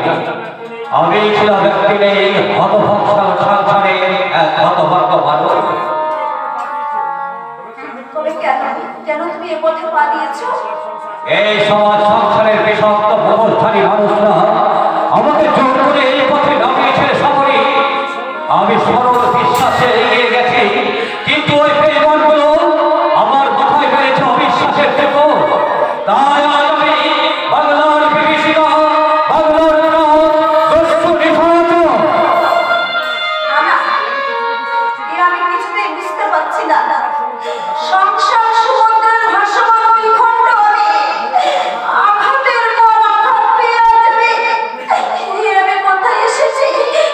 আমি ছিলাম একদিনে হতভাগ্য সংসারে এক হতভাগ্য মানুষ। তবে কেন তুমি এ পথে পা দিয়েছো? এই সমাজ সংসারের বিষাক্ত প্রবস্থানী মানুষরা আমাকে জোর করে এই পথে নামিয়েছে सबरी। আমি সরল বিশ্বাসে এগিয়ে গেছি, কিন্তু ওই বেঈমানগুলো আমার মাথায় মেরেছে অবিশ্বাসের টেপো। তাই আজ আমি বাংলার বিভীষিকা, বাংলার দস্যু নিশাচর। না না, এ আমি কিছুতেই বুঝতে পারছি না। সংসার সমুদ্রের ভাসমান বিখণ্ড আমি, আঘাতের পর আঘাত পেয়ে যাবে। আমি কোথায় এসেছি?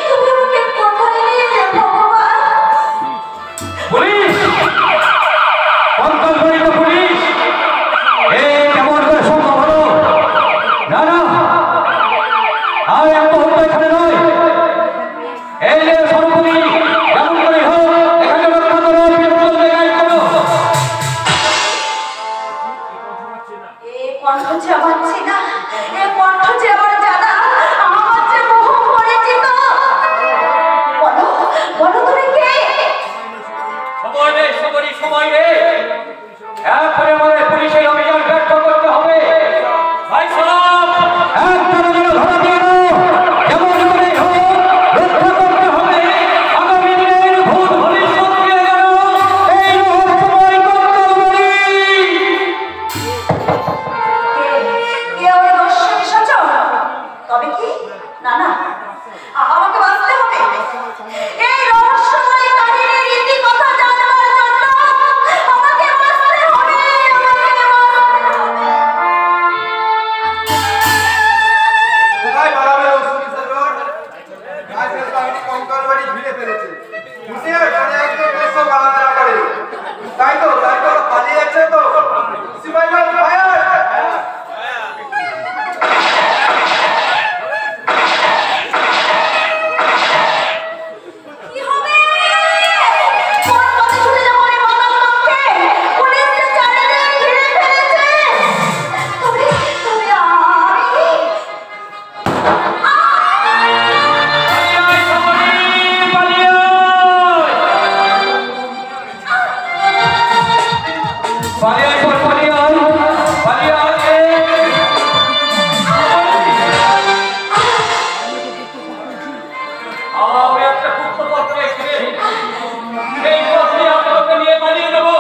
তুমি আমাকে কোথায় নিয়ে যাবে ভগবান? পুলিশ, কঙ্কালবাড়িতে পুলিশ। এই কেমন করে সম্ভব হলো? না না, আমি এত হত্যা এখানে নয়। এই যে সর্বোপরি যেমন করে হোক এখানে রক্ষা করো, বিপ্লব জায়গায় করো। এ কণ্ঠ যে আমার চেনা, এ কণ্ঠ যে আমার জানা, আমার যে বহু পরিচিত। বলো তুমি কে? সময় নেই, না না, আমাকে বাঁচতে হবে। এই রহস্যময় কাহিনীর ইতি কথা জানার জন্য আমাকে বাঁচতে হবে, কোথায় পালাবে অসুরি সাগর? গাছের কাহিনী কঙ্কাল বাড়ি ঘিরে ফেলেছে। হুঁশিয়ার করে একদম এসব গালাগালা করে। তাই তো পালিয়ে যাচ্ছে তো। সিপাহীরা ফায়ার! কি হবে? কোন পথে ছুটে যাবো এই বাঙাল লোককে? পুলিশ যে চারিদিকে ঘিরে ফেলেছে। তবে আমি একটা গুপ্ত পথ পেয়েছি রে। সেই পথে আমি তোকে নিয়ে পালিয়ে দেবো।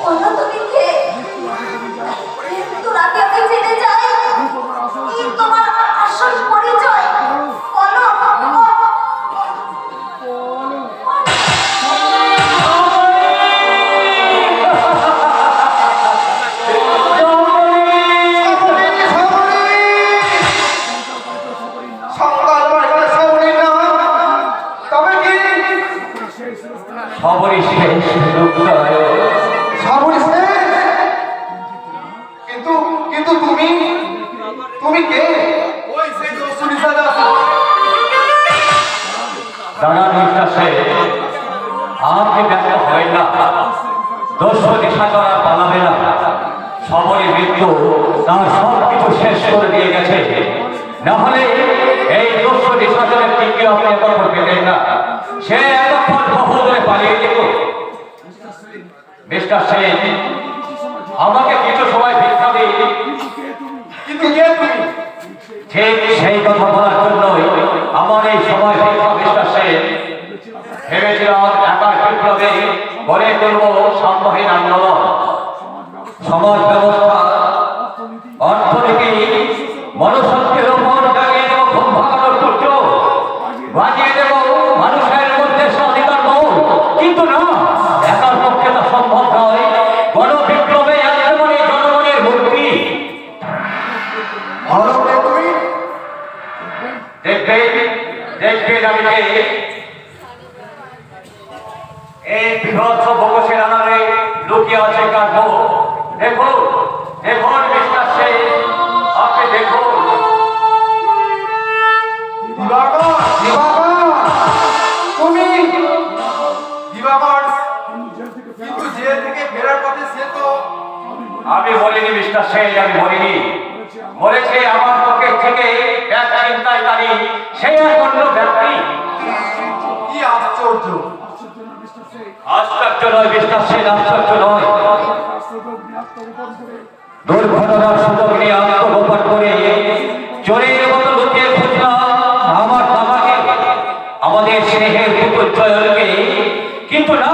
বলো তুমি কে? তোর আগে আমি জেনে যাই কি তোমার আসল পরিচয়। বলো। খবরই শেষ লুকায় কিন্তু তুমি কে? ওই সেই অসুরি সাজা। দাঁড়ান মিস্টার শেখ, আপনি ব্যস্ত হয় না। দস্যু নিশাচর আর পালাবে না। সবরই মৃত্যু তার সব কিছু শেষ করে দিয়ে গেছে। না হলে এই দস্যু নিশাচরের টিকে আপনি এতক্ষণ পেতেন না। সে এতক্ষণ বহু দূরে পালিয়ে যেত। মিস্টার শেখ, আমাকে কিছু সময় ভিক্ষা দিন। কিন্তু কে তুমি? ঠিক সেই কথা বলার জন্যই আমার এই সময় ভিক্ষা মিস্টার শেখ। ভেবেছিলাম একার বিপ্লবে গড়ে তুলব সাম্যহীন আন্দোলন। সমাজ ব্যবস্থা, অর্থনীতি, মনুষ্যত্বের উপর জাগিয়ে দেব ঘুম ভাঙানোর সূর্য, বাজিয়ে দেব মানুষের মধ্যে স্বাধিকার মৌ। কিন্তু না, একার পক্ষে তা সম্ভব নয়। গণবিপ্লবে একেবারে জনগণের মুক্তি। ভালো কে তুমি? দেখবেন আমি কে? এই বৃহৎ বকসের আনারে লুকিয়ে আছে কার মুখ। দেখুন মিস্টার শেখ, আপনি দেখুন। তুমি দিবাকর, কিন্তু জেল থেকে ফেরার পথে সে তো। আমি বলিনি মিস্টার শেখ, আমি বলিনি। বলেছে আমার পকেট থেকে এক ছিনতাইকারী, সে এক অন্য ব্যক্তি। কি আশ্চর্য! আশ্চর্য নয় মিস্টার শেখ, আশ্চর্য নয়। দুর্ঘটনার সুযোগ নিয়ে আত্মগোপন করে চোরের মতো লুকিয়ে খুঁজলাম আমার বাবাকে, আমাদের স্নেহের পুত্র জয়লকে। কিন্তু না,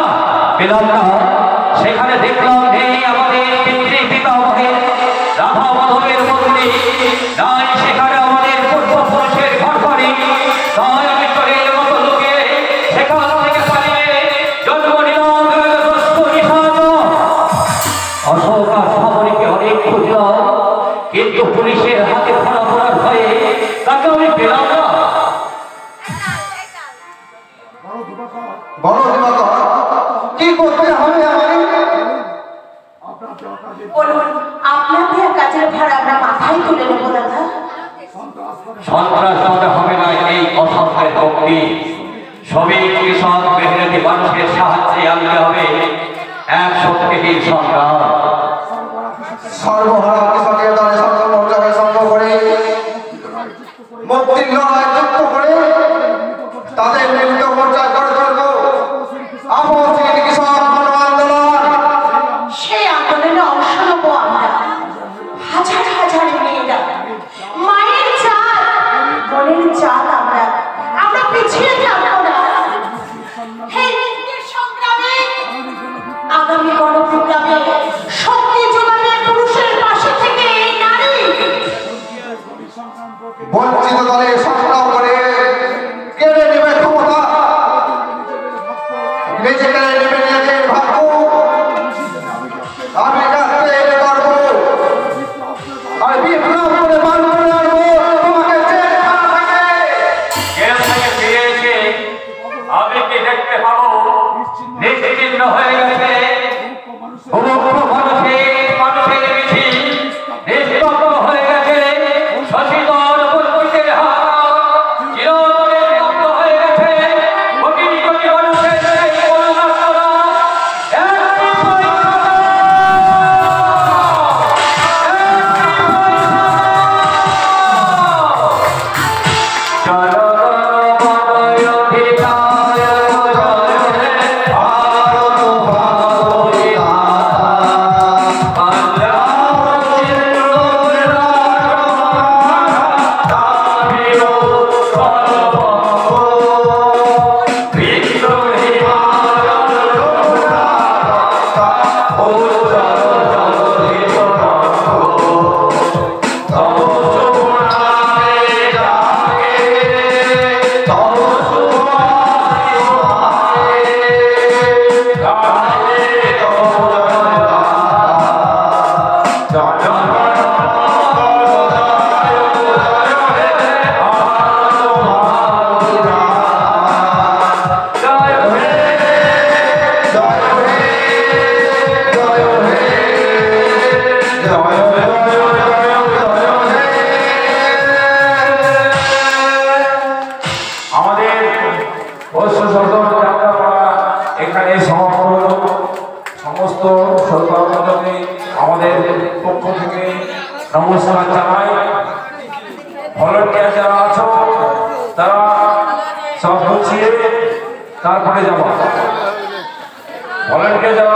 পেলাম না। সেখানে দেখলাম নেই আমাদের পিতৃ পিতামহের রাধা মাধবের মন্দির, নাই সেখানে আমাদের পূর্বপুরুষের ঘর বাড়ি। তাই আমি চোরের মতো লুকিয়ে সেখান থেকে পালিয়ে জন্ম নিলাম অশোক আর সামরিকে অনেক খুঁজলাম, কিন্তু পুলিশের হাতে ধরা পড়ার ভয়ে তাকে আমি পেলাম না। বলো দিবাকর, কি করতে হবে আমাকে? বলুন, আপনাদের কাজের ভার আমরা মাথায় তুলে নেব দাদা। সন্ত্রাসবাদ হবে না এই অসংখ্যের শক্তি। শ্রমিক, কৃষক, মেহনতি মানুষের সাহায্যে আনতে হবে এক শক্তিহীন সরকার। সর্বহারা কৃষকের দলে সর্বমর্যাদায় সঙ্গ করে মুক্তির লড়াই যুক্ত করে তাদের মিলিত মোর্চা করে তুলব আপসহীন কৃষক গণ আন্দোলন। সেই আন্দোলনে অংশ নেব আমরা। হাজার হাজার মেয়েরা, মায়ের চাল, বোনের চাল আমরা পিছিয়ে যাব না। এই মুক্তির সংগ্রামে, আগামী গণপ্রোগ্রামে শক্তি যোগানের পুরুষের পাশে বঞ্চিত দলের সংগ্রাম করে কেড়ে নেবে ক্ষমতা, নিজেকে নেবে নিজের ভাগ্য। আমি রাখতে পারব আর বিপ্লব করে বার করে আনবো তোমাকে জেল থেকে ফিরে এসে আমি কি দেখতে পাবো নিশ্চিহ্ন হয়ে গেছে মানুষের মিছিল, নিস্তব্ধ হয়ে গেছে শশীধর বর্মকের হাত, চিরতরে স্তব্ধ হয়ে গেছে কোটি কোটি মানুষের সেই করুণার্তরা। এখানে সমস্ত সরকারকে আমাদের পক্ষ থেকে নমস্কার জানাই। ভলান্টিয়ার যারা আছো তারা সব গুছিয়ে তারপরে যাবো। ভলান্টিয়ার যারা